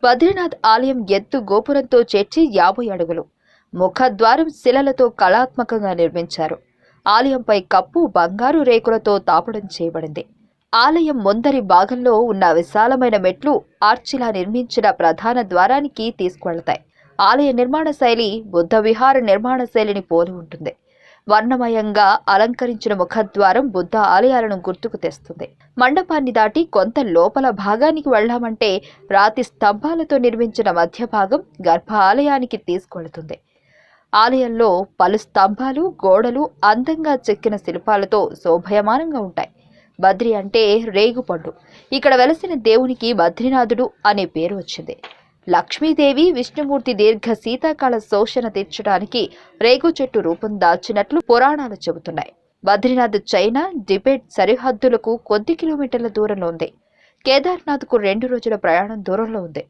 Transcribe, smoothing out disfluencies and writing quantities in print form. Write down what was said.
బద్రీనాథ్ ఆలయం ఎత్తు గోపురంతో చేర్చి 50 అడుగులు. ముఖద్వారం శిలలతో కళాత్మకంగా నిర్మించారు. ఆలయంపై కప్పు బంగారు రేకులతో తాపడం చేయబడింది. ఆలయం ముందరి భాగంలో ఉన్న విశాలమైన మెట్లు ఆర్చిలా నిర్మించిన ప్రధాన ద్వారానికి తీసుకువెళతాయి. ఆలయ నిర్మాణ శైలి బుద్ధ విహార నిర్మాణ శైలిని పోలి ఉంటుంది. వర్ణమయంగా అలంకరించిన ముఖద్వారం బుద్ధ ఆలయాలను గుర్తుకు తెస్తుంది. మండపాన్ని దాటి కొంత లోపల భాగానికి వెళ్లామంటే రాతి స్తంభాలతో నిర్మించిన మధ్య భాగం గర్భ ఆలయానికి తీసుకువెళుతుంది. ఆలయంలో పలు స్తంభాలు, గోడలు అందంగా చెక్కిన శిల్పాలతో శోభయమానంగా ఉంటాయి. బద్రి అంటే రేగుపండు. ఇక్కడ వెలసిన దేవునికి బద్రీనాథుడు అనే పేరు వచ్చింది. లక్ష్మీదేవి, విష్ణుమూర్తి దీర్ఘ శీతాకాల శోషణ తీర్చడానికి రేగు చెట్టు రూపం దాల్చినట్లు పురాణాలు చెబుతున్నాయి. బద్రీనాథ్ చైనా, టిబెట్ సరిహద్దులకు కొద్ది కిలోమీటర్ల దూరంలో ఉంది. కేదార్నాథ్కు 2 రోజుల ప్రయాణం దూరంలో ఉంది.